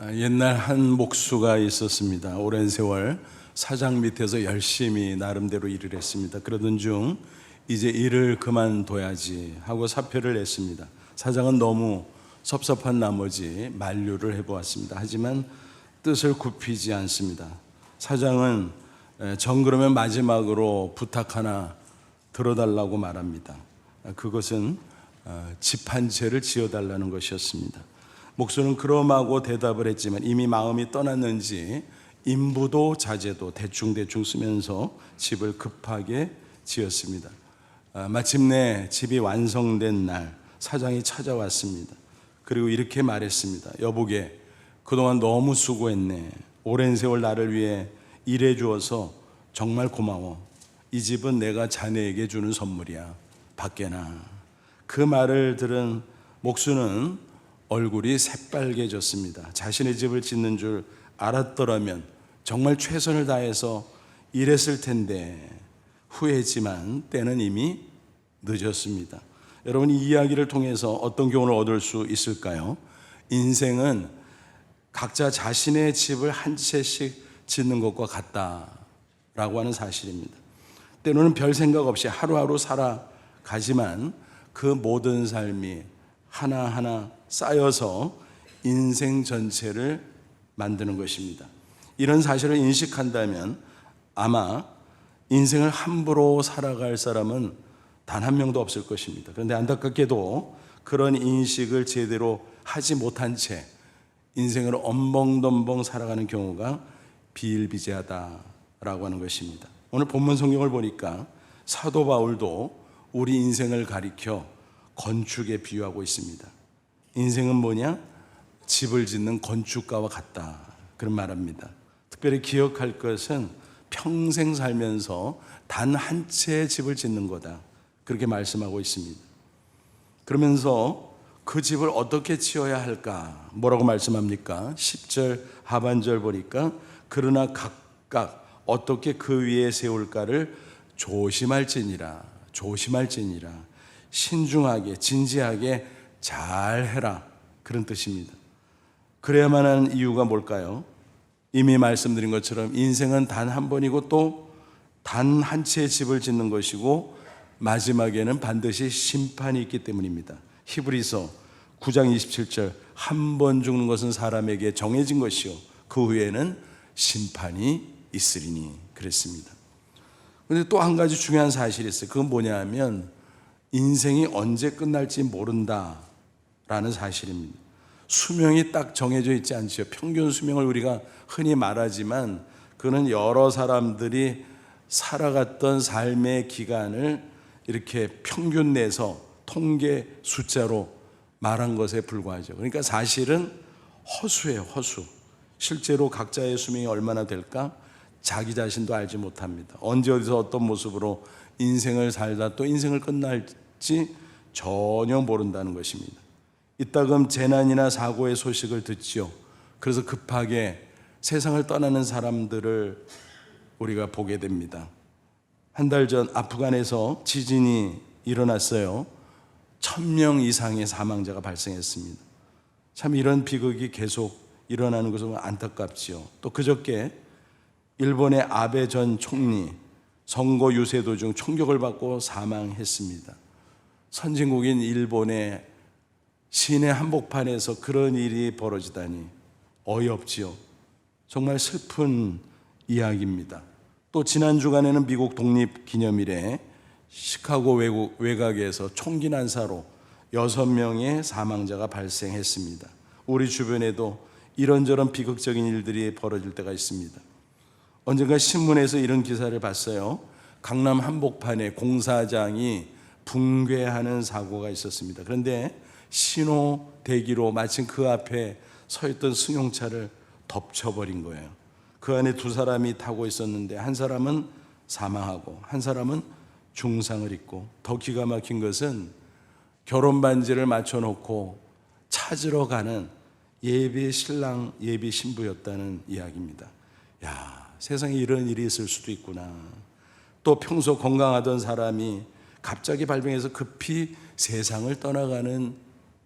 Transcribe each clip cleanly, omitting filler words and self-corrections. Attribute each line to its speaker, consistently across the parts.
Speaker 1: 옛날 한 목수가 있었습니다. 오랜 세월 사장 밑에서 열심히 나름대로 일을 했습니다. 그러던 중 이제 일을 그만둬야지 하고 사표를 냈습니다. 사장은 너무 섭섭한 나머지 만류를 해보았습니다. 하지만 뜻을 굽히지 않습니다. 사장은 정 그러면 마지막으로 부탁 하나 들어달라고 말합니다. 그것은 집 한 채를 지어달라는 것이었습니다. 목수는 그럼하고 대답을 했지만 이미 마음이 떠났는지 인부도 자재도 대충 쓰면서 집을 급하게 지었습니다. 마침내 집이 완성된 날 사장이 찾아왔습니다. 그리고 이렇게 말했습니다. 여보게, 그동안 너무 수고했네. 오랜 세월 나를 위해 일해 주어서 정말 고마워. 이 집은 내가 자네에게 주는 선물이야. 밖에나. 그 말을 들은 목수는 얼굴이 새빨개졌습니다. 자신의 집을 짓는 줄 알았더라면 정말 최선을 다해서 일했을 텐데 후회했지만 때는 이미 늦었습니다. 여러분, 이 이야기를 통해서 어떤 교훈을 얻을 수 있을까요? 인생은 각자 자신의 집을 한 채씩 짓는 것과 같다라고 하는 사실입니다. 때로는 별 생각 없이 하루하루 살아가지만 그 모든 삶이 하나하나 쌓여서 인생 전체를 만드는 것입니다. 이런 사실을 인식한다면 아마 인생을 함부로 살아갈 사람은 단 한 명도 없을 것입니다. 그런데 안타깝게도 그런 인식을 제대로 하지 못한 채 인생을 엄벙덤벙 살아가는 경우가 비일비재하다라고 하는 것입니다. 오늘 본문 성경을 보니까 사도 바울도 우리 인생을 가리켜 건축에 비유하고 있습니다. 인생은 뭐냐? 집을 짓는 건축가와 같다, 그런 말합니다. 특별히 기억할 것은 평생 살면서 단 한 채의 집을 짓는 거다, 그렇게 말씀하고 있습니다. 그러면서 그 집을 어떻게 지어야 할까? 뭐라고 말씀합니까? 10절 하반절 보니까 그러나 각각 어떻게 그 위에 세울까를 조심할지니라, 신중하게 진지하게 잘 해라, 그런 뜻입니다. 그래야만 하는 이유가 뭘까요? 이미 말씀드린 것처럼 인생은 단 한 번이고 또 단 한 채의 집을 짓는 것이고 마지막에는 반드시 심판이 있기 때문입니다. 히브리서 9장 27절 한 번 죽는 것은 사람에게 정해진 것이요 그 후에는 심판이 있으리니, 그랬습니다. 그런데 또 한 가지 중요한 사실이 있어요. 그건 뭐냐 하면 인생이 언제 끝날지 모른다라는 사실입니다. 수명이 딱 정해져 있지 않죠. 평균 수명을 우리가 흔히 말하지만 그는 여러 사람들이 살아갔던 삶의 기간을 이렇게 평균 내서 통계 숫자로 말한 것에 불과하죠. 그러니까 사실은 허수예요, 허수. 실제로 각자의 수명이 얼마나 될까? 자기 자신도 알지 못합니다. 언제 어디서 어떤 모습으로 인생을 살다 또 인생을 끝날지 전혀 모른다는 것입니다. 이따금 재난이나 사고의 소식을 듣죠. 그래서 급하게 세상을 떠나는 사람들을 우리가 보게 됩니다. 한 달 전 아프간에서 지진이 일어났어요. 1000명 이상의 사망자가 발생했습니다. 참 이런 비극이 계속 일어나는 것은 안타깝지요. 또 그저께 일본의 아베 전 총리 선거 유세 도중 총격을 받고 사망했습니다. 선진국인 일본의 시내 한복판에서 그런 일이 벌어지다니 어이없지요. 정말 슬픈 이야기입니다. 또 지난 주간에는 미국 독립기념일에 시카고 외곽에서 총기 난사로 6명의 사망자가 발생했습니다. 우리 주변에도 이런저런 비극적인 일들이 벌어질 때가 있습니다. 언젠가 신문에서 이런 기사를 봤어요. 강남 한복판에 공사장이 붕괴하는 사고가 있었습니다. 그런데 신호 대기로 마침 그 앞에 서 있던 승용차를 덮쳐버린 거예요. 그 안에 2사람이 타고 있었는데 한 사람은 사망하고 한 사람은 중상을 입고, 더 기가 막힌 것은 결혼 반지를 맞춰놓고 찾으러 가는 예비 신랑 예비 신부였다는 이야기입니다. 야, 세상에 이런 일이 있을 수도 있구나. 또 평소 건강하던 사람이 갑자기 발병해서 급히 세상을 떠나가는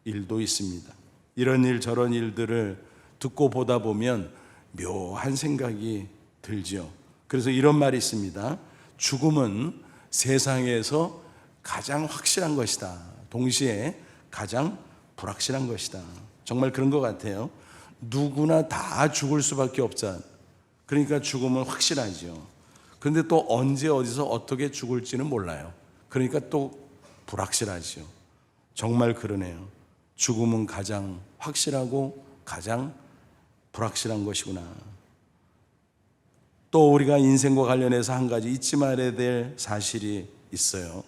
Speaker 1: 일도 있습니다. 이런 일 저런 일들을 듣고 보다 보면 묘한 생각이 들죠. 그래서 이런 말이 있습니다. 죽음은 세상에서 가장 확실한 것이다. 동시에 가장 불확실한 것이다. 정말 그런 것 같아요. 누구나 다 죽을 수밖에 없잖아. 그러니까 죽음은 확실하죠. 그런데 또 언제 어디서 어떻게 죽을지는 몰라요. 그러니까 또 불확실하죠. 정말 그러네요. 죽음은 가장 확실하고 가장 불확실한 것이구나. 또 우리가 인생과 관련해서 한 가지 잊지 말아야 될 사실이 있어요.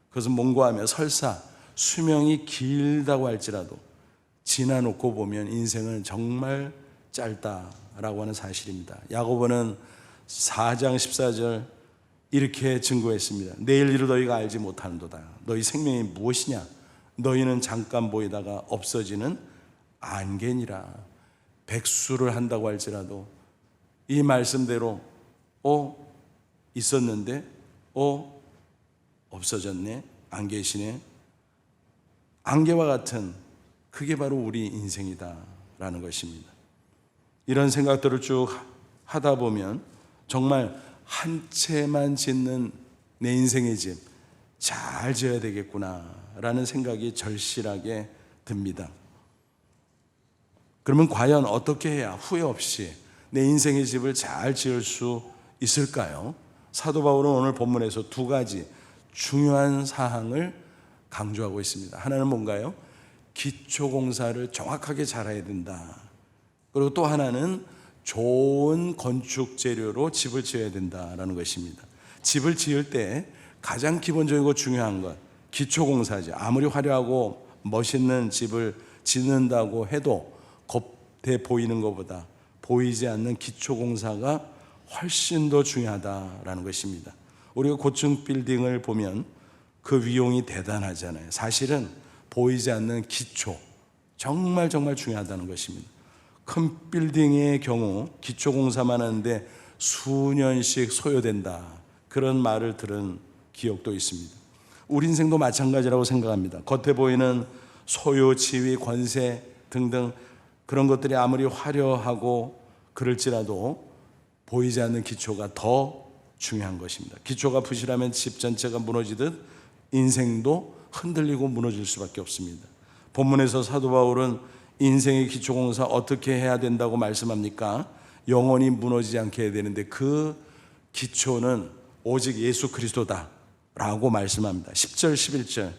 Speaker 1: 그것은 뭔가 하면 설사 수명이 길다고 할지라도 지나놓고 보면 인생은 정말 짧다라고 하는 사실입니다. 야고보는 4장 14절 이렇게 증거했습니다. 내일 일을 너희가 알지 못하는도다. 너희 생명이 무엇이냐? 너희는 잠깐 보이다가 없어지는 안개니라. 백수를 한다고 할지라도 이 말씀대로 있었는데 없어졌네, 안 계시네. 안개와 같은 그게 바로 우리 인생이다라는 것입니다. 이런 생각들을 쭉 하다 보면 정말 한 채만 짓는 내 인생의 집 잘 지어야 되겠구나라는 생각이 절실하게 듭니다. 그러면 과연 어떻게 해야 후회 없이 내 인생의 집을 잘 지을 수 있을까요? 사도 바울은 오늘 본문에서 두 가지 중요한 사항을 강조하고 있습니다. 하나는 뭔가요? 기초공사를 정확하게 잘해야 된다. 그리고 또 하나는 좋은 건축 재료로 집을 지어야 된다라는 것입니다. 집을 지을 때 가장 기본적이고 중요한 것, 기초공사죠. 아무리 화려하고 멋있는 집을 짓는다고 해도 겉에 보이는 것보다 보이지 않는 기초공사가 훨씬 더 중요하다라는 것입니다. 우리가 고층 빌딩을 보면 그 위용이 대단하잖아요. 사실은 보이지 않는 기초, 정말 중요하다는 것입니다. 큰 빌딩의 경우 기초공사만 하는데 수년씩 소요된다, 그런 말을 들은 기억도 있습니다. 우리 인생도 마찬가지라고 생각합니다. 겉에 보이는 소유, 지위, 권세 등등 그런 것들이 아무리 화려하고 그럴지라도 보이지 않는 기초가 더 중요한 것입니다. 기초가 부실하면 집 전체가 무너지듯 인생도 흔들리고 무너질 수밖에 없습니다. 본문에서 사도 바울은 인생의 기초공사 어떻게 해야 된다고 말씀합니까? 영원히 무너지지 않게 해야 되는데 그 기초는 오직 예수 그리스도다 라고 말씀합니다. 10절 11절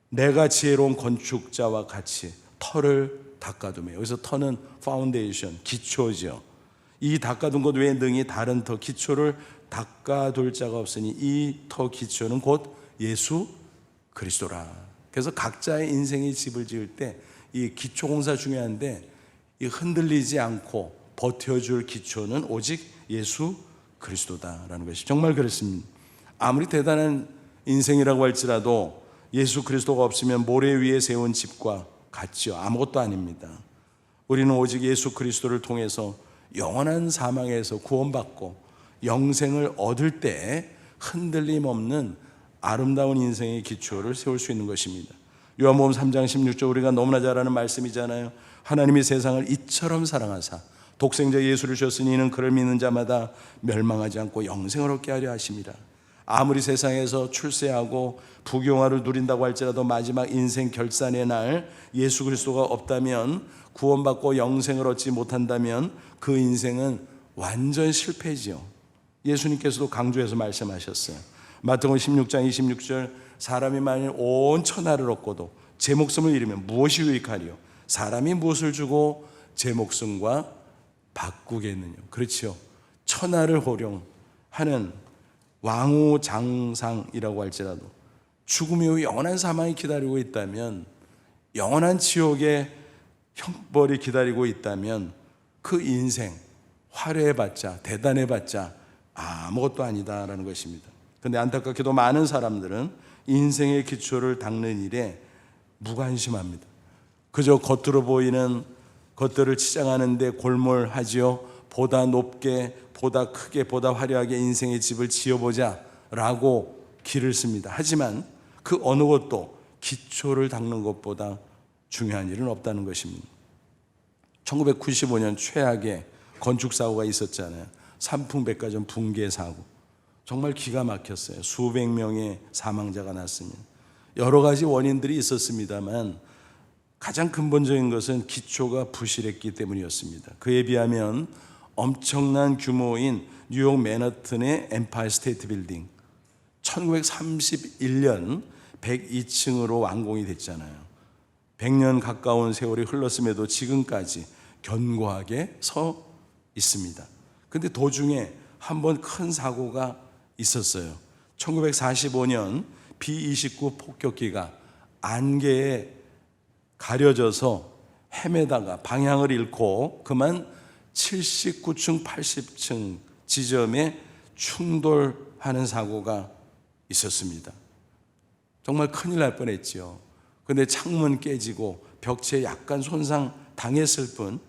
Speaker 1: 내가 지혜로운 건축자와 같이 터를 닦아두며, 여기서 터는 파운데이션, 기초죠. 이 닦아둔 것 외에 능히 다른 터 기초를 닦아둘 자가 없으니 이 터 기초는 곧 예수 그리스도라. 그래서 각자의 인생의 집을 지을 때 이 기초 공사 중요한데 이 흔들리지 않고 버텨줄 기초는 오직 예수 그리스도다라는 것이 정말 그렇습니다. 아무리 대단한 인생이라고 할지라도 예수 그리스도가 없으면 모래 위에 세운 집과 같죠. 아무것도 아닙니다. 우리는 오직 예수 그리스도를 통해서 영원한 사망에서 구원받고 영생을 얻을 때 흔들림 없는 아름다운 인생의 기초를 세울 수 있는 것입니다. 요한복음 3장 16절 우리가 너무나 잘 아는 말씀이잖아요. 하나님이 세상을 이처럼 사랑하사 독생자 예수를 주셨으니 이는 그를 믿는 자마다 멸망하지 않고 영생을 얻게 하려 하심이라. 아무리 세상에서 출세하고 부귀영화를 누린다고 할지라도 마지막 인생 결산의 날 예수 그리스도가 없다면, 구원받고 영생을 얻지 못한다면 그 인생은 완전 실패지요. 예수님께서도 강조해서 말씀하셨어요. 마태복음 16장 26절 사람이 만일 온 천하를 얻고도 제 목숨을 잃으면 무엇이 유익하리요? 사람이 무엇을 주고 제 목숨과 바꾸겠느냐. 그렇죠. 천하를 호령하는 왕후장상이라고 할지라도 죽음이 후 영원한 사망이 기다리고 있다면, 영원한 지옥의 형벌이 기다리고 있다면 그 인생 화려해봤자 대단해봤자 아무것도 아니다라는 것입니다. 그런데 안타깝게도 많은 사람들은 인생의 기초를 닦는 일에 무관심합니다. 그저 겉으로 보이는 것들을 치장하는데 골몰하지요. 보다 높게, 보다 크게, 보다 화려하게 인생의 집을 지어보자 라고 길을 씁니다. 하지만 그 어느 것도 기초를 닦는 것보다 중요한 일은 없다는 것입니다. 1995년 최악의 건축 사고가 있었잖아요. 삼풍백화점 붕괴 사고. 정말 기가 막혔어요. 수백 명의 사망자가 났습니다. 여러 가지 원인들이 있었습니다만 가장 근본적인 것은 기초가 부실했기 때문이었습니다. 그에 비하면 엄청난 규모인 뉴욕 맨하튼의 엠파이어 스테이트 빌딩 1931년 102층으로 완공이 됐잖아요. 100년 가까운 세월이 흘렀음에도 지금까지 견고하게 서 있습니다. 근데 도중에 한 번 큰 사고가 있었어요. 1945년 B-29 폭격기가 안개에 가려져서 헤매다가 방향을 잃고 그만 79층, 80층 지점에 충돌하는 사고가 있었습니다. 정말 큰일 날 뻔했죠. 근데 창문 깨지고 벽체에 약간 손상 당했을 뿐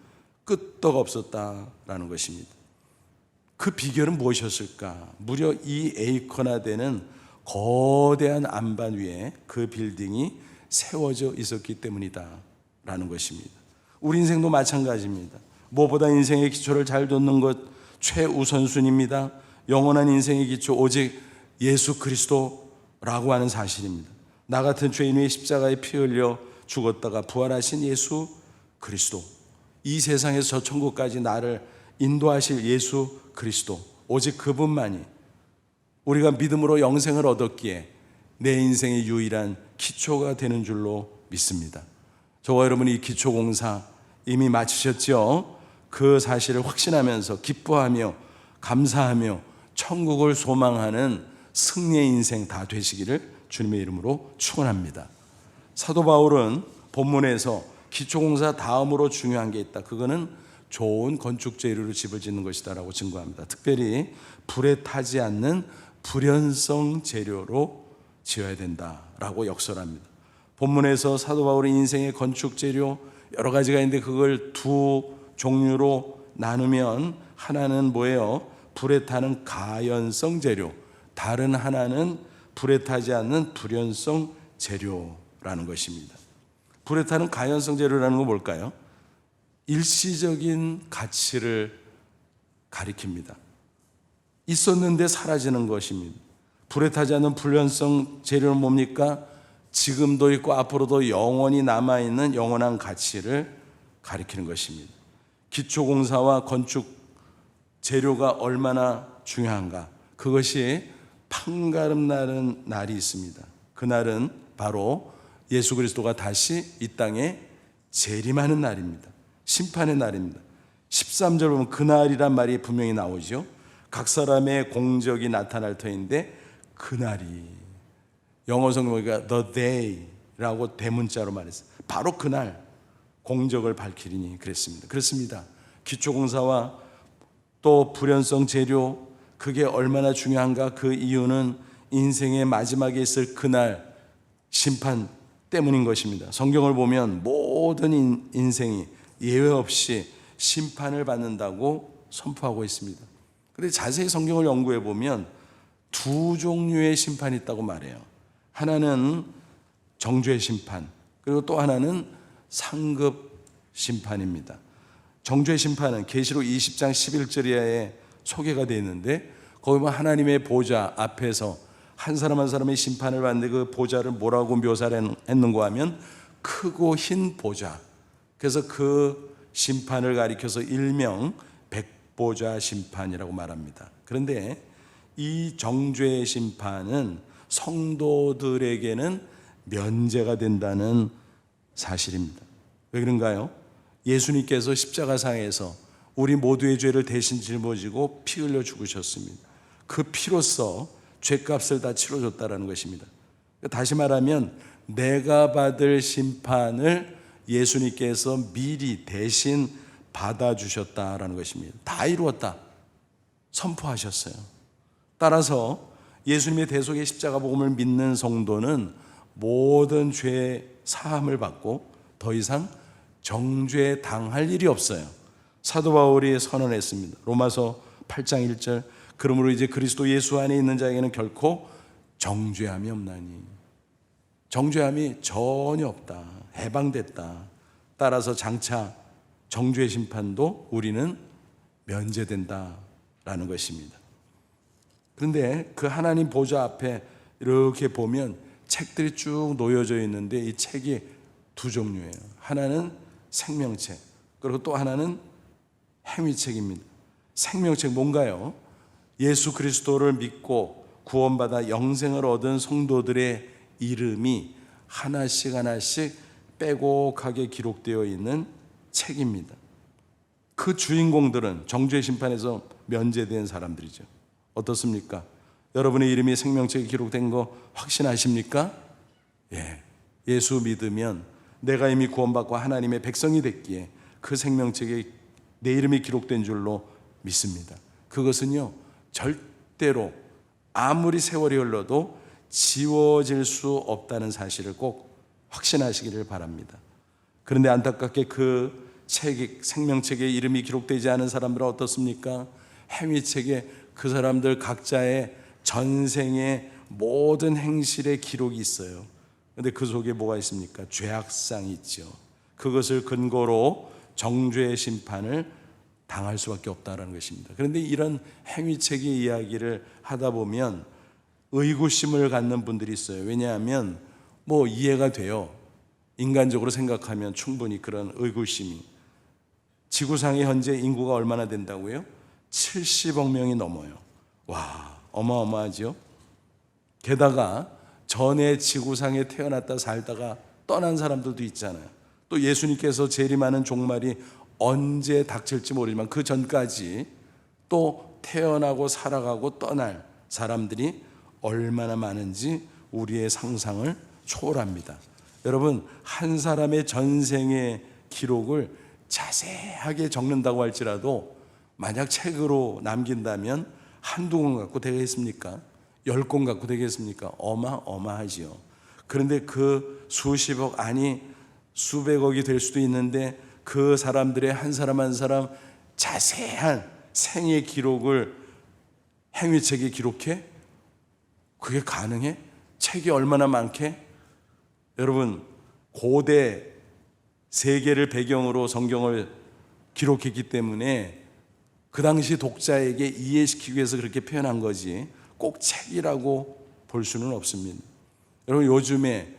Speaker 1: 끄떡 없었다라는 것입니다. 그 비결은 무엇이었을까? 무려 2에이커나 되는 거대한 안반 위에 그 빌딩이 세워져 있었기 때문이다라는 것입니다. 우리 인생도 마찬가지입니다. 무엇보다 인생의 기초를 잘 뒀는 것 최우선순위입니다. 영원한 인생의 기초 오직 예수 그리스도라고 하는 사실입니다. 나 같은 죄인 위에 십자가에 피 흘려 죽었다가 부활하신 예수 그리스도, 이 세상에서 저 천국까지 나를 인도하실 예수 그리스도, 오직 그분만이 우리가 믿음으로 영생을 얻었기에 내 인생의 유일한 기초가 되는 줄로 믿습니다. 저와 여러분이 이 기초공사 이미 마치셨죠? 그 사실을 확신하면서 기뻐하며 감사하며 천국을 소망하는 승리의 인생 다 되시기를 주님의 이름으로 축원합니다. 사도 바울은 본문에서 기초공사 다음으로 중요한 게 있다. 그거는 좋은 건축 재료로 집을 짓는 것이다라고 증거합니다. 특별히 불에 타지 않는 불연성 재료로 지어야 된다라고 역설합니다. 본문에서 사도 바울의 인생의 건축 재료 여러 가지가 있는데 그걸 두 종류로 나누면 하나는 뭐예요? 불에 타는 가연성 재료, 다른 하나는 불에 타지 않는 불연성 재료라는 것입니다. 불에 타는 가연성 재료라는 건 뭘까요? 일시적인 가치를 가리킵니다. 있었는데 사라지는 것입니다. 불에 타지 않는 불연성 재료는 뭡니까? 지금도 있고 앞으로도 영원히 남아있는 영원한 가치를 가리키는 것입니다. 기초공사와 건축 재료가 얼마나 중요한가? 그것이 판가름 나는 날이 있습니다. 그날은 바로 예수 그리스도가 다시 이 땅에 재림하는 날입니다. 심판의 날입니다. 13절 보면 그날이란 말이 분명히 나오죠. 각 사람의 공적이 나타날 터인데 그날이, 영어 성경에 the day라고 대문자로 말했어요. 바로 그날 공적을 밝히리니 그랬습니다. 그렇습니다. 기초공사와 또 불연성 재료, 그게 얼마나 중요한가? 그 이유는 인생의 마지막에 있을 그날 심판 때문인 것입니다. 성경을 보면 모든 인생이 예외 없이 심판을 받는다고 선포하고 있습니다. 그런데 자세히 성경을 연구해 보면 두 종류의 심판이 있다고 말해요. 하나는 정죄 심판, 그리고 또 하나는 상급 심판입니다. 정죄 심판은 계시록 20장 11절에 소개가 되어 있는데 거기 보면 하나님의 보좌 앞에서 한 사람 한 사람의 심판을 받는데 그 보좌를 뭐라고 묘사를 했는가 하면 크고 흰 보좌. 그래서 그 심판을 가리켜서 일명 백보좌 심판이라고 말합니다. 그런데 이 정죄 심판은 성도들에게는 면제가 된다는 사실입니다. 왜 그런가요? 예수님께서 십자가상에서 우리 모두의 죄를 대신 짊어지고 피 흘려 죽으셨습니다. 그 피로써 죄값을 다 치러줬다는 것입니다. 다시 말하면 내가 받을 심판을 예수님께서 미리 대신 받아주셨다라는 것입니다. 다 이루었다 선포하셨어요. 따라서 예수님의 대속의 십자가 복음을 믿는 성도는 모든 죄 사함을 받고 더 이상 정죄 당할 일이 없어요. 사도 바울이 선언했습니다. 로마서 8장 1절 그러므로 이제 그리스도 예수 안에 있는 자에게는 결코 정죄함이 없나니, 정죄함이 전혀 없다. 해방됐다. 따라서 장차 정죄의 심판도 우리는 면제된다라는 것입니다. 그런데 그 하나님 보좌 앞에 이렇게 보면 책들이 쭉 놓여져 있는데 이 책이 두 종류예요. 하나는 생명책, 그리고 또 하나는 행위책입니다. 생명책 뭔가요? 예수 그리스도를 믿고 구원받아 영생을 얻은 성도들의 이름이 하나씩 하나씩 빼곡하게 기록되어 있는 책입니다. 그 주인공들은 정죄의 심판에서 면제된 사람들이죠. 어떻습니까? 여러분의 이름이 생명책에 기록된 거 확신하십니까? 예. 예수 믿으면 내가 이미 구원받고 하나님의 백성이 됐기에 그 생명책에 내 이름이 기록된 줄로 믿습니다. 그것은요, 절대로 아무리 세월이 흘러도 지워질 수 없다는 사실을 꼭 확신하시기를 바랍니다. 그런데 안타깝게 그 책이, 생명책에 이름이 기록되지 않은 사람들은 어떻습니까? 행위책에 그 사람들 각자의 전생의 모든 행실의 기록이 있어요. 그런데 그 속에 뭐가 있습니까? 죄악상이 있죠. 그것을 근거로 정죄의 심판을 당할 수밖에 없다는 것입니다. 그런데 이런 행위책의 이야기를 하다 보면 의구심을 갖는 분들이 있어요. 왜냐하면 뭐 이해가 돼요. 인간적으로 생각하면 충분히 그런 의구심이. 지구상의 현재 인구가 얼마나 된다고요? 70억 명이 넘어요. 와, 어마어마하죠. 게다가 전에 지구상에 태어났다 살다가 떠난 사람들도 있잖아요. 또 예수님께서 재림하는 종말이 언제 닥칠지 모르지만 그 전까지 또 태어나고 살아가고 떠날 사람들이 얼마나 많은지 우리의 상상을 초월합니다. 여러분, 한 사람의 전생의 기록을 자세하게 적는다고 할지라도 만약 책으로 남긴다면 한두 권 갖고 되겠습니까? 10권 갖고 되겠습니까? 어마어마하지요. 그런데 그 수십억, 아니 수백억이 될 수도 있는데 그 사람들의 한 사람 한 사람 자세한 생애 기록을 행위책에 기록해? 그게 가능해? 책이 얼마나 많게? 여러분, 고대 세계를 배경으로 성경을 기록했기 때문에 그 당시 독자에게 이해시키기 위해서 그렇게 표현한 거지 꼭 책이라고 볼 수는 없습니다. 여러분, 요즘에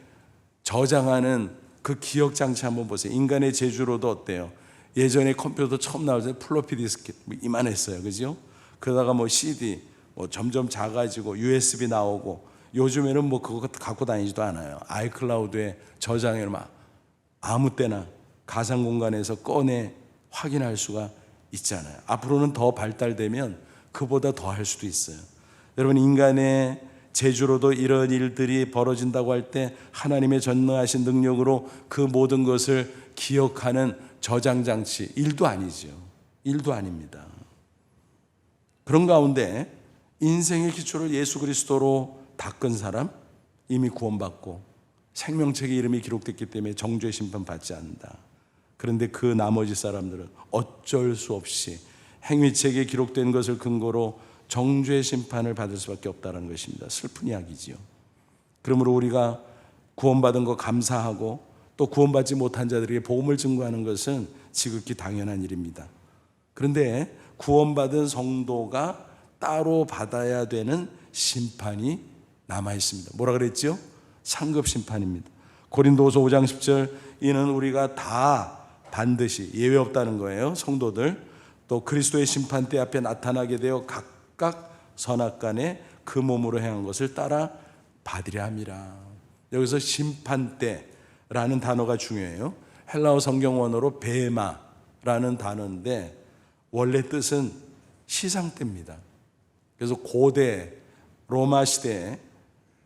Speaker 1: 저장하는 그 기억 장치 한번 보세요. 인간의 재주로도 어때요? 예전에 컴퓨터 처음 나올 때 플로피 디스크 이만했어요, 그죠? 그러다가 뭐 CD 뭐 점점 작아지고 USB 나오고 요즘에는 뭐 그거 갖고 다니지도 않아요. 아이클라우드에 저장해 막 아무 때나 가상 공간에서 꺼내 확인할 수가 있잖아요. 앞으로는 더 발달되면 그보다 더 할 수도 있어요. 여러분, 인간의 재주로도 이런 일들이 벌어진다고 할 때 하나님의 전능하신 능력으로 그 모든 것을 기억하는 저장장치, 일도 아니죠. 일도 아닙니다. 그런 가운데 인생의 기초를 예수 그리스도로 닦은 사람, 이미 구원받고 생명책에 이름이 기록됐기 때문에 정죄 심판 받지 않는다. 그런데 그 나머지 사람들은 어쩔 수 없이 행위책에 기록된 것을 근거로 정죄 심판을 받을 수밖에 없다는 것입니다. 슬픈 이야기지요. 그러므로 우리가 구원받은 거 감사하고 또 구원받지 못한 자들에게 복음을 증거하는 것은 지극히 당연한 일입니다. 그런데 구원받은 성도가 따로 받아야 되는 심판이 남아 있습니다. 뭐라 그랬죠? 상급 심판입니다. 고린도후서 5장 10절, 이는 우리가 다 반드시 예외 없다는 거예요. 성도들 또 그리스도의 심판대 앞에 나타나게 되어 각각 선악간에 그 몸으로 행한 것을 따라 받으려 함이라. 여기서 심판대라는 단어가 중요해요. 헬라어 성경 원어로 베마라는 단어인데 원래 뜻은 시상대입니다. 그래서 고대 로마 시대에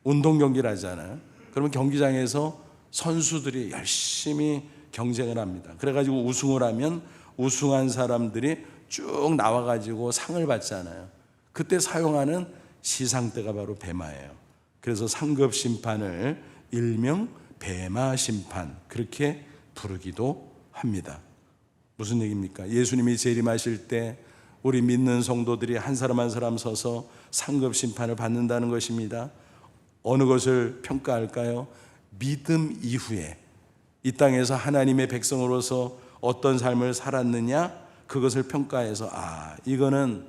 Speaker 1: 운동 경기를 하잖아요. 그러면 경기장에서 선수들이 열심히 경쟁을 합니다. 그래가지고 우승을 하면 우승한 사람들이 쭉 나와가지고 상을 받잖아요. 그때 사용하는 시상대가 바로 베마예요. 그래서 상급 심판을 일명 베마 심판 그렇게 부르기도 합니다. 무슨 얘기입니까? 예수님이 재림하실 때 우리 믿는 성도들이 한 사람 한 사람 서서 상급 심판을 받는다는 것입니다. 어느 것을 평가할까요? 믿음 이후에 이 땅에서 하나님의 백성으로서 어떤 삶을 살았느냐, 그것을 평가해서 이거는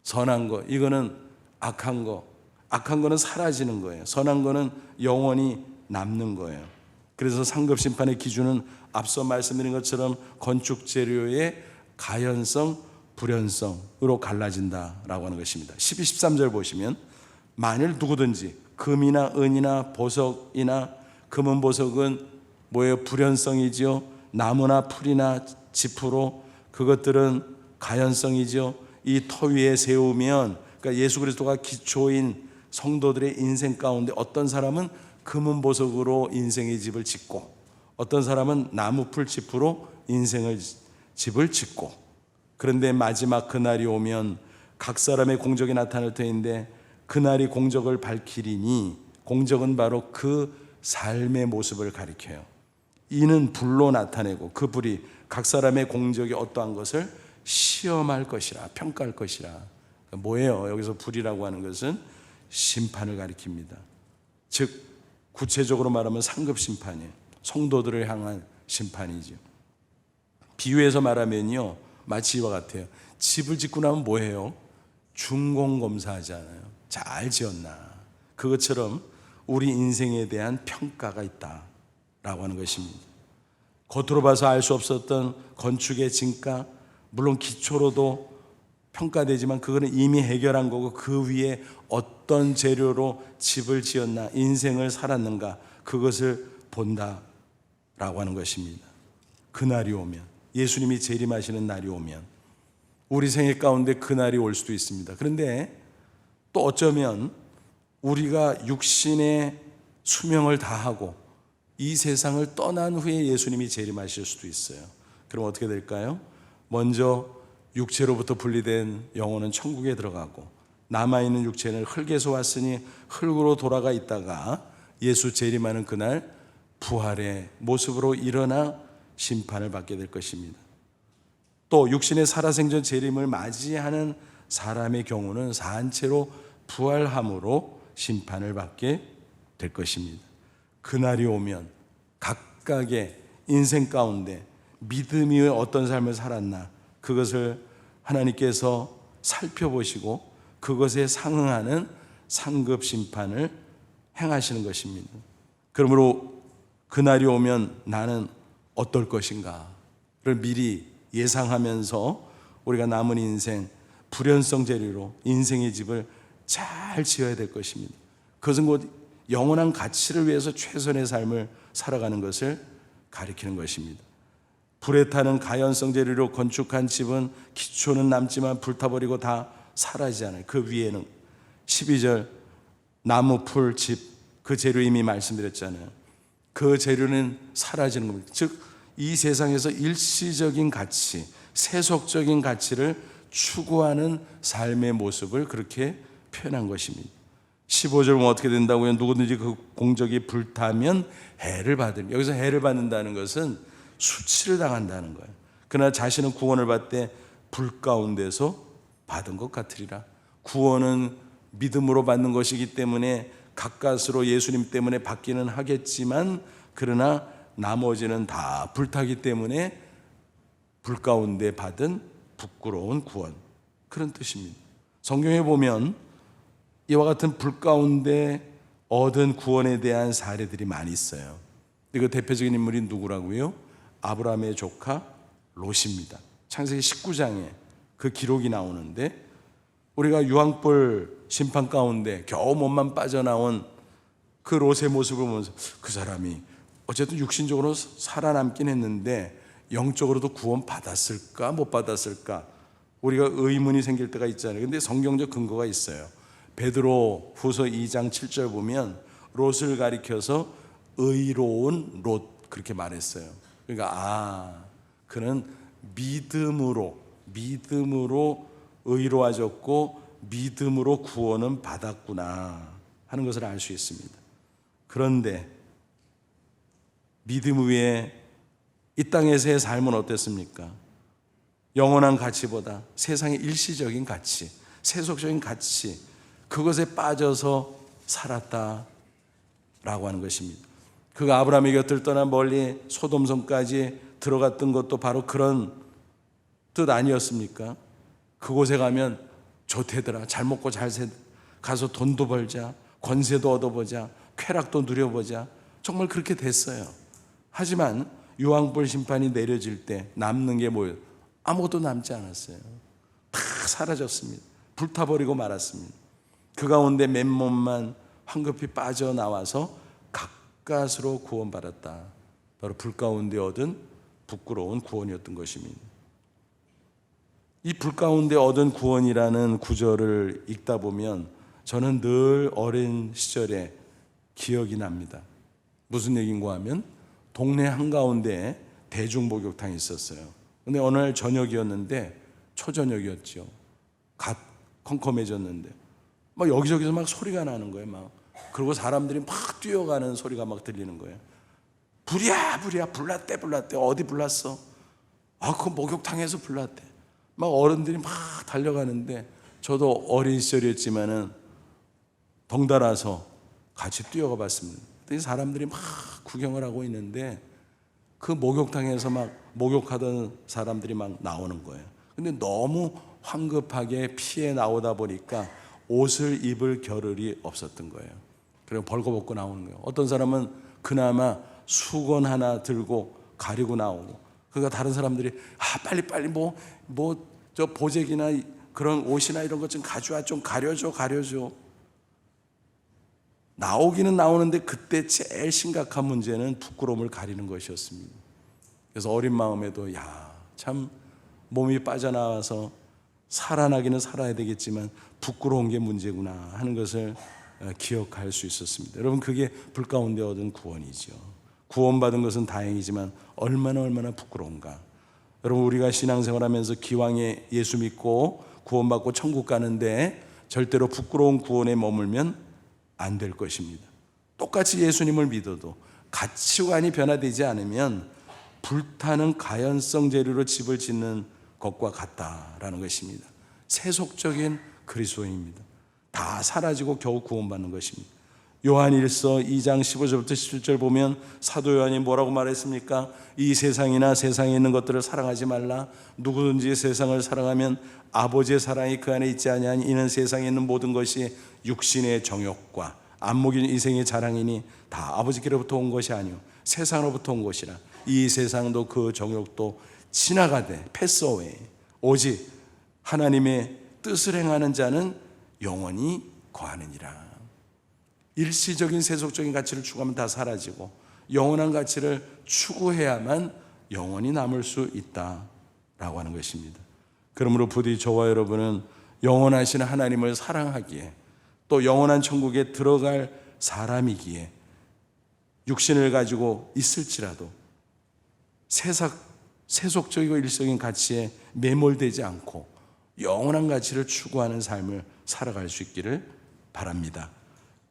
Speaker 1: 선한 거, 이거는 악한 거. 악한 거는 사라지는 거예요. 선한 거는 영원히 남는 거예요. 그래서 상급 심판의 기준은 앞서 말씀드린 것처럼 건축 재료의 가연성, 불연성으로 갈라진다라고 하는 것입니다. 12, 13절 보시면 만일 누구든지 금이나 은이나 보석이나 금은 보석은 뭐예요? 불연성이지요. 나무나 풀이나 지푸로 그것들은 가연성이지요. 이 터 위에 세우면, 그러니까 예수 그리스도가 기초인 성도들의 인생 가운데 어떤 사람은 금은 보석으로 인생의 집을 짓고, 어떤 사람은 나무 풀 지푸로 인생의 집을 짓고, 그런데 마지막 그날이 오면 각 사람의 공적이 나타날 터인데 그날이 공적을 밝히리니, 공적은 바로 그 삶의 모습을 가리켜요. 이는 불로 나타내고 그 불이 각 사람의 공적이 어떠한 것을 시험할 것이라, 평가할 것이라. 뭐예요? 여기서 불이라고 하는 것은 심판을 가리킵니다. 즉 구체적으로 말하면 상급 심판이에요. 성도들을 향한 심판이죠. 비유해서 말하면요, 마치 이와 같아요. 집을 짓고 나면 뭐해요? 준공검사하잖아요. 잘 지었나. 그것처럼 우리 인생에 대한 평가가 있다라고 하는 것입니다. 겉으로 봐서 알 수 없었던 건축의 진가, 물론 기초로도 평가되지만 그거는 이미 해결한 거고, 그 위에 어떤 재료로 집을 지었나, 인생을 살았는가, 그것을 본다라고 하는 것입니다. 그날이 오면, 예수님이 재림하시는 날이 오면 우리 생애 가운데 그날이 올 수도 있습니다. 그런데 또 어쩌면 우리가 육신의 수명을 다하고 이 세상을 떠난 후에 예수님이 재림하실 수도 있어요. 그럼 어떻게 될까요? 먼저 육체로부터 분리된 영혼은 천국에 들어가고, 남아있는 육체는 흙에서 왔으니 흙으로 돌아가 있다가 예수 재림하는 그날 부활의 모습으로 일어나 심판을 받게 될 것입니다. 또 육신의 살아생전 재림을 맞이하는 사람의 경우는 사한 채로 부활함으로 심판을 받게 될 것입니다. 그날이 오면 각각의 인생 가운데 믿음이 어떤 삶을 살았나, 그것을 하나님께서 살펴보시고 그것에 상응하는 상급 심판을 행하시는 것입니다. 그러므로 그날이 오면 나는 어떨 것인가를 미리 예상하면서 우리가 남은 인생 불연성 재료로 인생의 집을 잘 지어야 될 것입니다. 그것은 곧 영원한 가치를 위해서 최선의 삶을 살아가는 것을 가리키는 것입니다. 불에 타는 가연성 재료로 건축한 집은 기초는 남지만 불타버리고 다 사라지잖아요. 그 위에는 12절 나무, 풀, 집, 그 재료 이미 말씀드렸잖아요. 그 재료는 사라지는 겁니다. 즉 이 세상에서 일시적인 가치, 세속적인 가치를 추구하는 삶의 모습을 그렇게 표현한 것입니다. 15절 보면 어떻게 된다고요? 누구든지 그 공적이 불타면 해를 받으며, 여기서 해를 받는다는 것은 수치를 당한다는 거예요. 그러나 자신은 구원을 받되 불 가운데서 받은 것 같으리라. 구원은 믿음으로 받는 것이기 때문에 가까스로 예수님 때문에 받기는 하겠지만, 그러나 나머지는 다 불타기 때문에 불 가운데 받은 부끄러운 구원, 그런 뜻입니다. 성경에 보면 이와 같은 불 가운데 얻은 구원에 대한 사례들이 많이 있어요. 그 대표적인 인물이 누구라고요? 아브라함의 조카 롯입니다. 창세기 19장에 그 기록이 나오는데, 우리가 유황불 심판 가운데 겨우 몸만 빠져나온 그 롯의 모습을 보면서 그 사람이 어쨌든 육신적으로 살아남긴 했는데 영적으로도 구원 받았을까 못 받았을까, 우리가 의문이 생길 때가 있잖아요. 근데 성경적 근거가 있어요. 베드로 후서 2장 7절 보면 롯을 가리켜서 의로운 롯, 그렇게 말했어요. 그러니까 그는 믿음으로 의로워졌고 믿음으로 구원은 받았구나 하는 것을 알 수 있습니다. 그런데 믿음 위에 이 땅에서의 삶은 어땠습니까? 영원한 가치보다 세상의 일시적인 가치, 세속적인 가치, 그것에 빠져서 살았다라고 하는 것입니다. 그가 아브라함의 곁을 떠나 멀리 소돔성까지 들어갔던 것도 바로 그런 뜻 아니었습니까? 그곳에 가면 좋대더라. 잘 먹고 잘 가서 돈도 벌자, 권세도 얻어보자, 쾌락도 누려보자. 정말 그렇게 됐어요. 하지만 유황불 심판이 내려질 때 남는 게 뭐예요? 아무것도 남지 않았어요. 다 사라졌습니다. 불타버리고 말았습니다. 그 가운데 맨몸만 황급히 빠져나와서 가까스로 구원받았다. 바로 불 가운데 얻은 부끄러운 구원이었던 것입니다. 이 불 가운데 얻은 구원이라는 구절을 읽다 보면 저는 늘 어린 시절에 기억이 납니다. 무슨 얘기인가 하면 동네 한가운데 대중목욕탕이 있었어요. 근데 어느 날 저녁이었는데 초저녁이었죠. 갓 컴컴해졌는데 막 여기저기서 막 소리가 나는 거예요. 막 그리고 사람들이 막 뛰어가는 소리가 막 들리는 거예요. 불이야 불이야, 불났대 불났대. 어디 불났어? 그 목욕탕에서 불났대. 막 어른들이 막 달려가는데 저도 어린 시절이었지만은 덩달아서 같이 뛰어가 봤습니다. 그랬더니 사람들이 막 구경을 하고 있는데 그 목욕탕에서 막 목욕하던 사람들이 막 나오는 거예요. 근데 너무 황급하게 피해 나오다 보니까 옷을 입을 겨를이 없었던 거예요. 그리고 벌거벗고 나오는 거예요. 어떤 사람은 그나마 수건 하나 들고 가리고 나오고, 그러니까 다른 사람들이 빨리 저 보재기나 그런 옷이나 이런 것 좀 가져와, 좀 가려줘. 나오기는 나오는데 그때 제일 심각한 문제는 부끄러움을 가리는 것이었습니다. 그래서 어린 마음에도 참 몸이 빠져나와서 살아나기는 살아야 되겠지만 부끄러운 게 문제구나 하는 것을 기억할 수 있었습니다. 여러분, 그게 불 가운데 얻은 구원이죠. 구원받은 것은 다행이지만 얼마나 부끄러운가. 여러분, 우리가 신앙생활하면서 기왕에 예수 믿고 구원받고 천국 가는데 절대로 부끄러운 구원에 머물면 안 될 것입니다. 똑같이 예수님을 믿어도 가치관이 변화되지 않으면 불타는 가연성 재료로 집을 짓는 것과 같다라는 것입니다. 세속적인 그리스도인입니다. 다 사라지고 겨우 구원받는 것입니다. 요한일서 2장 15절부터 17절 보면 사도 요한이 뭐라고 말했습니까? 이 세상이나 세상에 있는 것들을 사랑하지 말라. 누구든지 세상을 사랑하면 아버지의 사랑이 그 안에 있지 아니하니 이는 세상에 있는 모든 것이 육신의 정욕과 안목인 이생의 자랑이니 다 아버지께로부터 온 것이 아니요 세상으로부터 온 것이라. 이 세상도 그 정욕도 지나가되 패스어웨이. 오직 하나님의 뜻을 행하는 자는 영원히 거하느니라. 일시적인 세속적인 가치를 추구하면 다 사라지고 영원한 가치를 추구해야만 영원히 남을 수 있다라고 하는 것입니다. 그러므로 부디 저와 여러분은 영원하신 하나님을 사랑하기에 또 영원한 천국에 들어갈 사람이기에 육신을 가지고 있을지라도 세속적이고 일시적인 가치에 매몰되지 않고 영원한 가치를 추구하는 삶을 살아갈 수 있기를 바랍니다.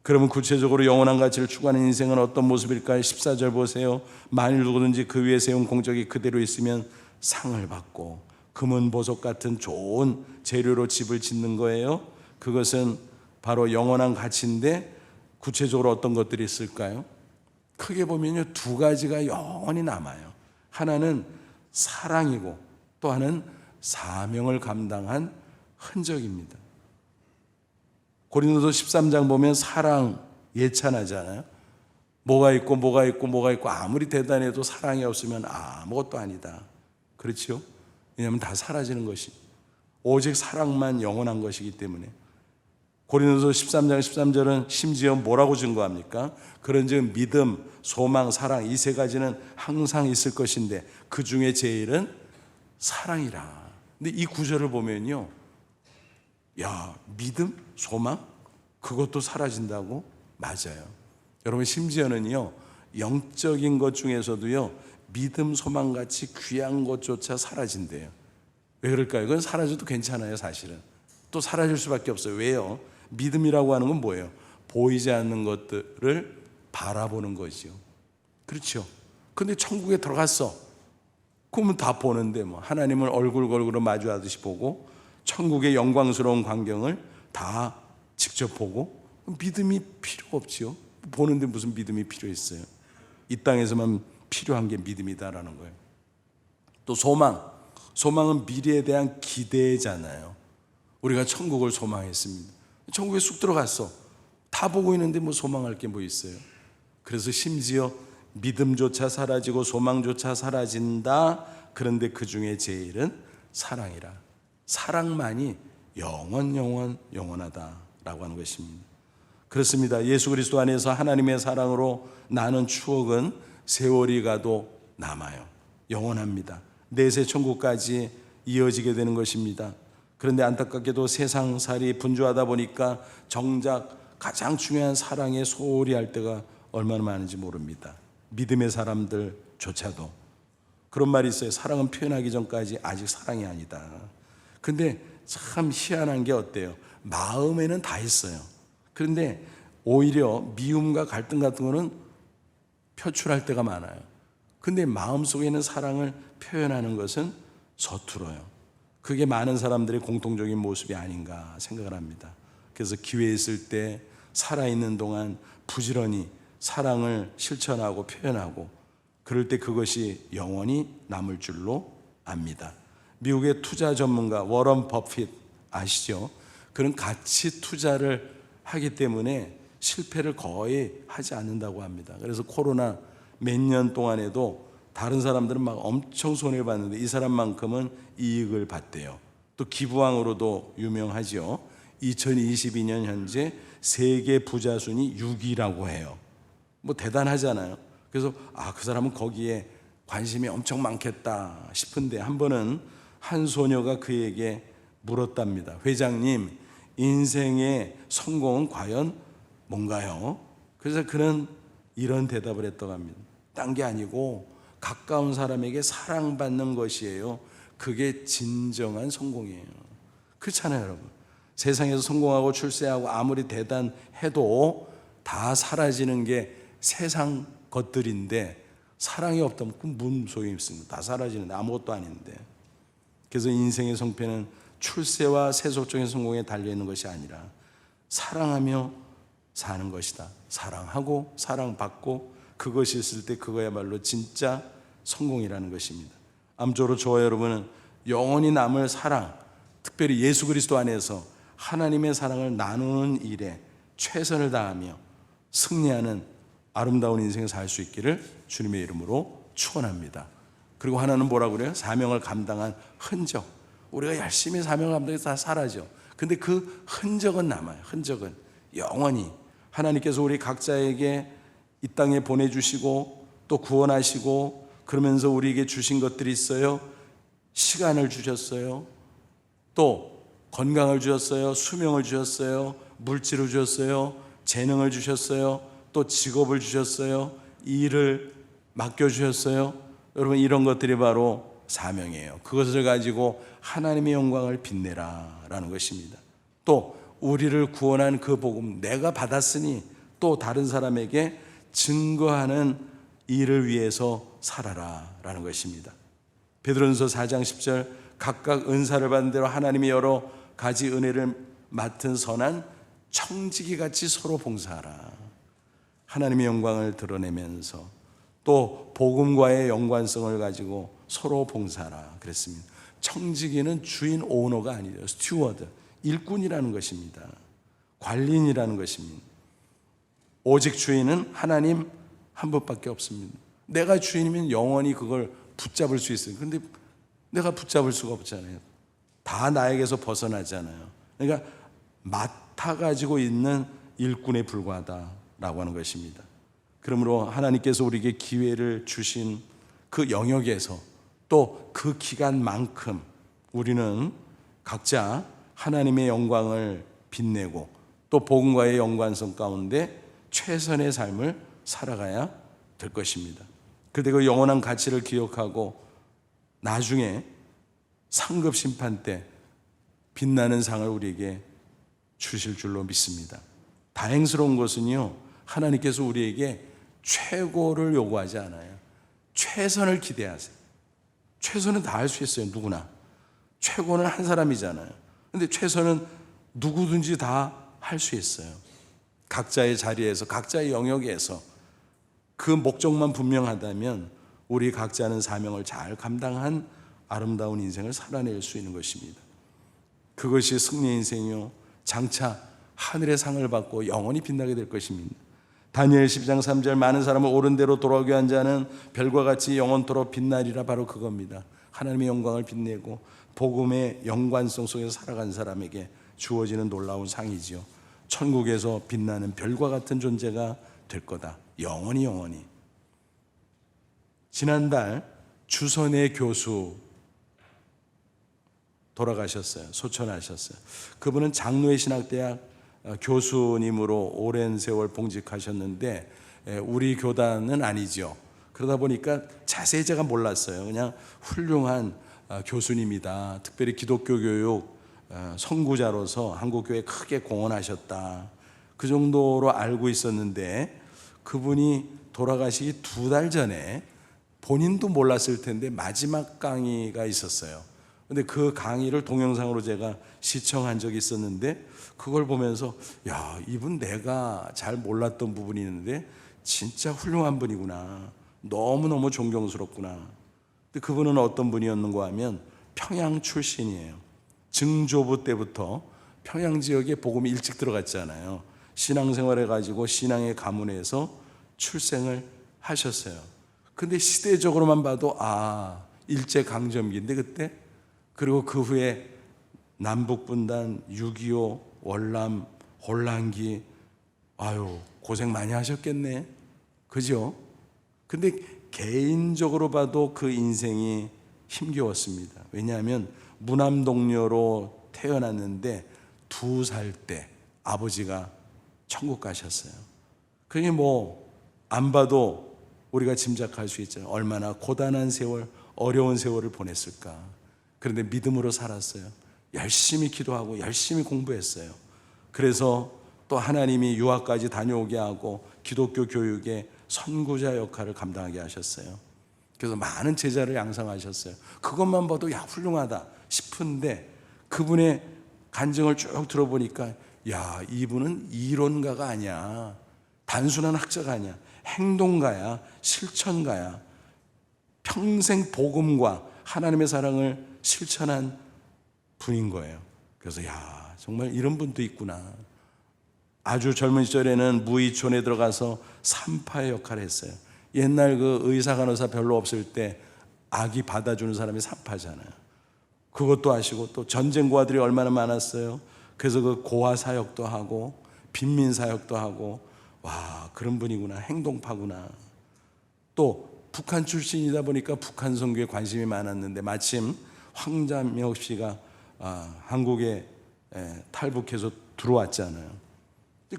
Speaker 1: 그러면 구체적으로 영원한 가치를 추구하는 인생은 어떤 모습일까요? 14절 보세요. 만일 누구든지 그 위에 세운 공적이 그대로 있으면 상을 받고 금은 보석 같은 좋은 재료로 집을 짓는 거예요. 그것은 바로 영원한 가치인데 구체적으로 어떤 것들이 있을까요? 크게 보면요, 두 가지가 영원히 남아요. 하나는 사랑이고 또 하나는 사명을 감당한 흔적입니다. 고린도서 13장 보면 사랑 예찬하잖아요. 뭐가 있고 아무리 대단해도 사랑이 없으면 아무것도 아니다. 그렇죠? 왜냐하면 다 사라지는 것이 오직 사랑만 영원한 것이기 때문에. 고린도서 13장 13절은 심지어 뭐라고 증거합니까? 그런즉 믿음, 소망, 사랑 이 세 가지는 항상 있을 것인데 그 중에 제일은 사랑이라. 근데 이 구절을 보면요, 믿음, 소망 그것도 사라진다고? 맞아요. 여러분, 심지어는요 영적인 것 중에서도요 믿음, 소망같이 귀한 것조차 사라진대요. 왜 그럴까요? 그건 사라져도 괜찮아요. 사실은 또 사라질 수밖에 없어요. 왜요? 믿음이라고 하는 건 뭐예요? 보이지 않는 것들을 바라보는 거죠. 그렇죠? 근데 천국에 들어갔어. 그러면 다 보는데 하나님을 얼굴 마주하듯이 보고 천국의 영광스러운 광경을 다 직접 보고 믿음이 필요 없지요. 보는데 무슨 믿음이 필요했어요? 이 땅에서만 필요한 게 믿음이다라는 거예요. 또 소망은 미래에 대한 기대잖아요. 우리가 천국을 소망했습니다. 천국에 쑥 들어갔어. 다 보고 있는데 뭐 소망할 게 뭐 있어요. 그래서 심지어 믿음조차 사라지고 소망조차 사라진다. 그런데 그 중에 제일은 사랑이라. 사랑만이 영원하다라고 하는 것입니다. 그렇습니다. 예수 그리스도 안에서 하나님의 사랑으로 나는 추억은 세월이 가도 남아요. 영원합니다. 내세 천국까지 이어지게 되는 것입니다. 그런데 안타깝게도 세상살이 분주하다 보니까 정작 가장 중요한 사랑에 소홀히 할 때가 얼마나 많은지 모릅니다. 믿음의 사람들조차도 그런 말이 있어요. 사랑은 표현하기 전까지 아직 사랑이 아니다. 근데 참 희한한 게 어때요? 마음에는 다 있어요. 그런데 오히려 미움과 갈등 같은 거는 표출할 때가 많아요. 근데 마음속에 있는 사랑을 표현하는 것은 서툴어요. 그게 많은 사람들의 공통적인 모습이 아닌가 생각을 합니다. 그래서 기회 있을 때 살아있는 동안 부지런히 사랑을 실천하고 표현하고 그럴 때 그것이 영원히 남을 줄로 압니다. 미국의 투자 전문가 워런 버핏 아시죠? 그런 가치 투자를 하기 때문에 실패를 거의 하지 않는다고 합니다. 그래서 코로나 몇 년 동안에도 다른 사람들은 막 엄청 손해를 봤는데 이 사람만큼은 이익을 봤대요. 또 기부왕으로도 유명하죠. 2022년 현재 세계 부자 순위 6위라고 해요. 뭐 대단하잖아요. 그래서 그 사람은 거기에 관심이 엄청 많겠다 싶은데 한 번은 한 소녀가 그에게 물었답니다. 회장님, 인생의 성공은 과연 뭔가요? 그래서 그는 이런 대답을 했다고 합니다. 딴 게 아니고 가까운 사람에게 사랑받는 것이에요. 그게 진정한 성공이에요. 그렇잖아요, 여러분. 세상에서 성공하고 출세하고 아무리 대단해도 다 사라지는 게 세상 것들인데 사랑이 없다면 그 무슨 소용이 있습니까? 다 사라지는데 아무것도 아닌데. 그래서 인생의 성패는 출세와 세속적인 성공에 달려있는 것이 아니라 사랑하며 사는 것이다. 사랑하고 사랑받고 그것이 있을 때 그거야말로 진짜 성공이라는 것입니다. 아무쪼록 저와 여러분은 영원히 남을 사랑, 특별히 예수 그리스도 안에서 하나님의 사랑을 나누는 일에 최선을 다하며 승리하는 아름다운 인생을 살 수 있기를 주님의 이름으로 축원합니다. 그리고 하나는 뭐라고 그래요? 사명을 감당한 흔적. 우리가 열심히 사명을 감당해서 다 사라져. 근데 그 흔적은 남아요. 흔적은 영원히 하나님께서 우리 각자에게 이 땅에 보내주시고 또 구원하시고 그러면서 우리에게 주신 것들이 있어요. 시간을 주셨어요. 또 건강을 주셨어요. 수명을 주셨어요. 물질을 주셨어요. 재능을 주셨어요. 또 직업을 주셨어요. 일을 맡겨주셨어요. 여러분 이런 것들이 바로 사명이에요. 그것을 가지고 하나님의 영광을 빛내라 라는 것입니다. 또 우리를 구원한 그 복음 내가 받았으니 또 다른 사람에게 증거하는 일을 위해서 살아라 라는 것입니다. 베드로전서 4장 10절 각각 은사를 받은 대로 하나님이 여러 가지 은혜를 맡은 선한 청지기 같이 서로 봉사하라. 하나님의 영광을 드러내면서 또 복음과의 연관성을 가지고 서로 봉사하라 그랬습니다. 청지기는 주인 오너가 아니죠. 스튜어드, 일꾼이라는 것입니다. 관리인이라는 것입니다. 오직 주인은 하나님 한 분밖에 없습니다. 내가 주인이면 영원히 그걸 붙잡을 수 있어요. 그런데 내가 붙잡을 수가 없잖아요. 다 나에게서 벗어나잖아요. 그러니까 맡아가지고 있는 일꾼에 불과하다라고 하는 것입니다. 그러므로 하나님께서 우리에게 기회를 주신 그 영역에서 또 그 기간만큼 우리는 각자 하나님의 영광을 빛내고 또 복음과의 연관성 가운데 최선의 삶을 살아가야 될 것입니다. 그런데 그 영원한 가치를 기억하고 나중에 상급 심판 때 빛나는 상을 우리에게 주실 줄로 믿습니다. 다행스러운 것은요, 하나님께서 우리에게 최고를 요구하지 않아요. 최선을 기대하세요. 최선은 다 할 수 있어요, 누구나. 최고는 한 사람이잖아요. 근데 최선은 누구든지 다 할 수 있어요. 각자의 자리에서, 각자의 영역에서 그 목적만 분명하다면 우리 각자는 사명을 잘 감당한 아름다운 인생을 살아낼 수 있는 것입니다. 그것이 승리의 인생이요, 장차 하늘의 상을 받고 영원히 빛나게 될 것입니다. 다니엘 12장 3절 많은 사람을 옳은 대로 돌아오게 한 자는 별과 같이 영원토록 빛나리라. 바로 그겁니다. 하나님의 영광을 빛내고 복음의 연관성 속에서 살아간 사람에게 주어지는 놀라운 상이지요. 천국에서 빛나는 별과 같은 존재가 될 거다. 영원히 영원히. 지난달 주선의 교수 돌아가셨어요. 소천하셨어요. 그분은 장로의 신학대학 교수님으로 오랜 세월 봉직하셨는데 우리 교단은 아니죠. 그러다 보니까 자세히 제가 몰랐어요. 그냥 훌륭한 교수님이다. 특별히 기독교 교육 선구자로서 한국교회에 크게 공헌하셨다. 그 정도로 알고 있었는데 그분이 돌아가시기 2달 전에 본인도 몰랐을 텐데 마지막 강의가 있었어요. 근데 그 강의를 동영상으로 제가 시청한 적이 있었는데 그걸 보면서 야, 이분 내가 잘 몰랐던 부분이 있는데 진짜 훌륭한 분이구나. 너무너무 존경스럽구나. 근데 그분은 어떤 분이었는가 하면 평양 출신이에요. 증조부 때부터 평양 지역에 복음이 일찍 들어갔잖아요. 신앙생활 해가지고 신앙의 가문에서 출생을 하셨어요. 근데 시대적으로만 봐도 일제강점기인데 그때, 그리고 그 후에 남북분단, 6.25, 월남, 혼란기, 고생 많이 하셨겠네. 그죠? 근데 개인적으로 봐도 그 인생이 힘겨웠습니다. 왜냐하면 무남동녀로 태어났는데 2살 때 아버지가 천국 가셨어요. 그게 안 봐도 우리가 짐작할 수 있잖아요. 얼마나 고단한 세월, 어려운 세월을 보냈을까. 그런데 믿음으로 살았어요. 열심히 기도하고 열심히 공부했어요. 그래서 또 하나님이 유학까지 다녀오게 하고 기독교 교육의 선구자 역할을 감당하게 하셨어요. 그래서 많은 제자를 양성하셨어요. 그것만 봐도 훌륭하다 싶은데 그분의 간증을 쭉 들어보니까 이분은 이론가가 아니야. 단순한 학자가 아니야. 행동가야. 실천가야. 평생 복음과 하나님의 사랑을 실천한 분인 거예요. 그래서 정말 이런 분도 있구나. 아주 젊은 시절에는 무의촌에 들어가서 산파의 역할을 했어요. 옛날 그 의사 간호사 별로 없을 때 아기 받아주는 사람이 산파잖아요. 그것도 하시고 또 전쟁 고아들이 얼마나 많았어요. 그래서 그 고아 사역도 하고 빈민 사역도 하고 그런 분이구나. 행동파구나. 또 북한 출신이다 보니까 북한 선교에 관심이 많았는데 마침 황자명 씨가 한국에 탈북해서 들어왔잖아요.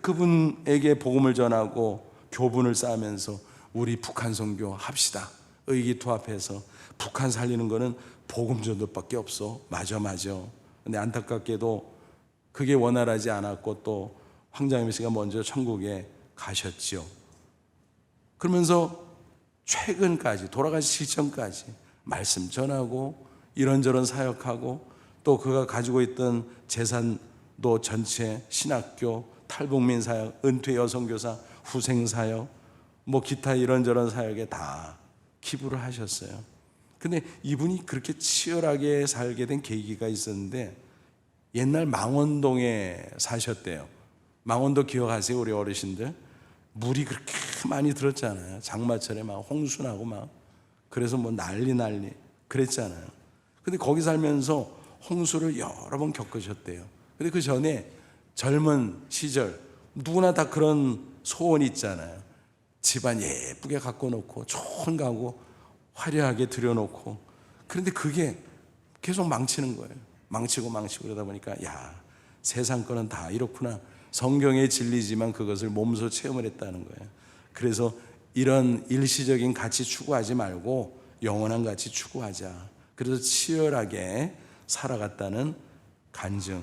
Speaker 1: 그분에게 복음을 전하고 교분을 쌓으면서 우리 북한 선교 합시다. 의기투합해서 북한 살리는 거는 복음 전도밖에 없어. 맞아. 근데 안타깝게도 그게 원활하지 않았고 또 황장임 씨가 먼저 천국에 가셨죠. 그러면서 최근까지 돌아가시기 전까지 말씀 전하고 이런저런 사역하고 또 그가 가지고 있던 재산도 전체 신학교, 탈북민 사역, 은퇴 여성교사, 후생 사역, 기타 이런저런 사역에 다 기부를 하셨어요. 근데 이분이 그렇게 치열하게 살게 된 계기가 있었는데 옛날 망원동에 사셨대요. 망원동 기억하세요? 우리 어르신들? 물이 그렇게 많이 들었잖아요. 장마철에 막 홍수나고 막. 그래서 난리 그랬잖아요. 근데 거기 살면서 홍수를 여러 번 겪으셨대요. 근데 그 전에 젊은 시절 누구나 다 그런 소원이 있잖아요. 집안 예쁘게 갖고 놓고 좋은 가구 화려하게 들여놓고. 그런데 그게 계속 망치는 거예요. 망치고 그러다 보니까 세상 거는 다 이렇구나. 성경의 진리지만 그것을 몸소 체험을 했다는 거예요. 그래서 이런 일시적인 가치 추구하지 말고 영원한 가치 추구하자. 그래서 치열하게 살아갔다는 간증이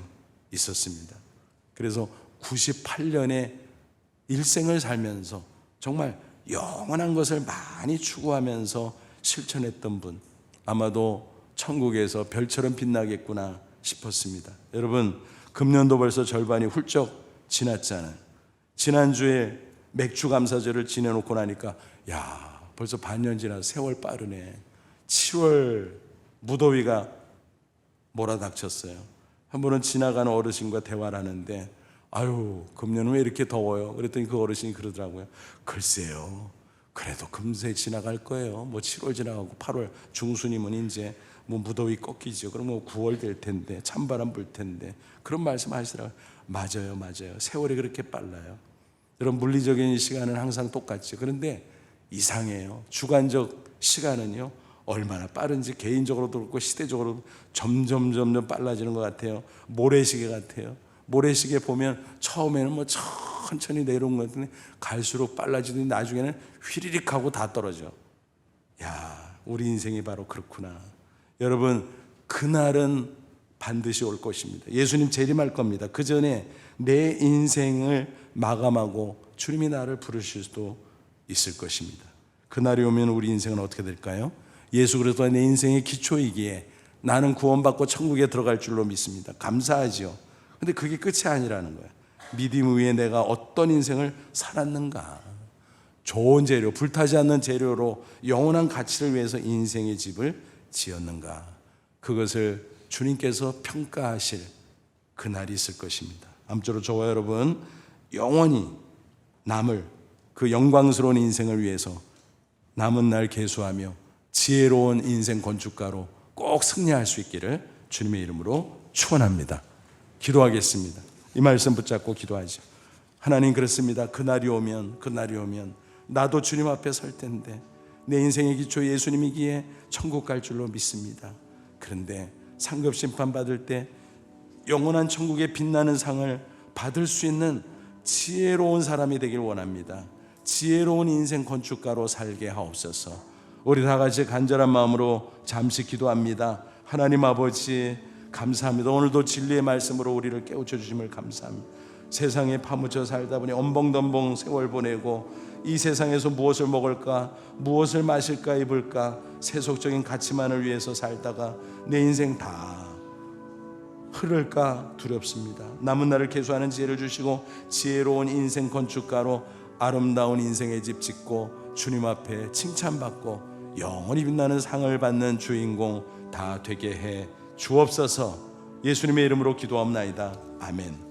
Speaker 1: 있었습니다. 그래서 98년에 일생을 살면서 정말 영원한 것을 많이 추구하면서 실천했던 분, 아마도 천국에서 별처럼 빛나겠구나 싶었습니다. 여러분, 금년도 벌써 절반이 훌쩍 지났잖아요. 지난주에 맥주 감사절을 지내놓고 나니까 벌써 반년 지나서 세월 빠르네. 7월 무더위가 몰아닥쳤어요. 한 번은 지나가는 어르신과 대화를 하는데 아유, 금년은 왜 이렇게 더워요? 그랬더니 그 어르신이 그러더라고요. 글쎄요, 그래도 금세 지나갈 거예요. 뭐 7월 지나가고 8월 중순이면 이제 뭐 무더위 꺾이죠. 그럼 뭐 9월 될 텐데, 찬바람 불 텐데. 그런 말씀 하시더라고요. 맞아요, 맞아요. 세월이 그렇게 빨라요. 여러분, 물리적인 시간은 항상 똑같죠. 그런데 이상해요. 주관적 시간은요, 얼마나 빠른지 개인적으로도 그렇고 시대적으로도 점점 빨라지는 것 같아요. 모래시계 같아요. 모래시계 보면 처음에는 뭐 천천히 내려온 것 같은데 갈수록 빨라지더니 나중에는 휘리릭 하고 다 떨어져. 야, 우리 인생이 바로 그렇구나. 여러분, 그날은 반드시 올 것입니다. 예수님 재림할 겁니다. 그 전에 내 인생을 마감하고 주님이 나를 부르실 수도 있을 것입니다. 그날이 오면 우리 인생은 어떻게 될까요? 예수 그리스도가 내 인생의 기초이기에 나는 구원받고 천국에 들어갈 줄로 믿습니다. 감사하죠. 근데 그게 끝이 아니라는 거예요. 믿음 위에 내가 어떤 인생을 살았는가. 좋은 재료, 불타지 않는 재료로 영원한 가치를 위해서 인생의 집을 지었는가. 그것을 주님께서 평가하실 그날이 있을 것입니다. 아무쪼록 저와 여러분 영원히 남을 그 영광스러운 인생을 위해서 남은 날 계수하며 지혜로운 인생 건축가로 꼭 승리할 수 있기를 주님의 이름으로 축원합니다. 기도하겠습니다. 이 말씀 붙잡고 기도하죠. 하나님, 그렇습니다. 그날이 오면 나도 주님 앞에 설 텐데 내 인생의 기초 예수님이기에 천국 갈 줄로 믿습니다. 그런데 상급 심판 받을 때 영원한 천국의 빛나는 상을 받을 수 있는 지혜로운 사람이 되길 원합니다. 지혜로운 인생 건축가로 살게 하옵소서. 우리 다 같이 간절한 마음으로 잠시 기도합니다. 하나님 아버지, 감사합니다. 오늘도 진리의 말씀으로 우리를 깨우쳐 주심을 감사합니다. 세상에 파묻혀 살다 보니 엄벙덤벙 세월 보내고 이 세상에서 무엇을 먹을까, 무엇을 마실까, 입을까, 세속적인 가치만을 위해서 살다가 내 인생 다 흐를까 두렵습니다. 남은 날을 계수하는 지혜를 주시고 지혜로운 인생 건축가로 아름다운 인생의 집 짓고 주님 앞에 칭찬받고 영원히 빛나는 상을 받는 주인공 다 되게 해 주옵소서. 예수님의 이름으로 기도합나이다. 아멘.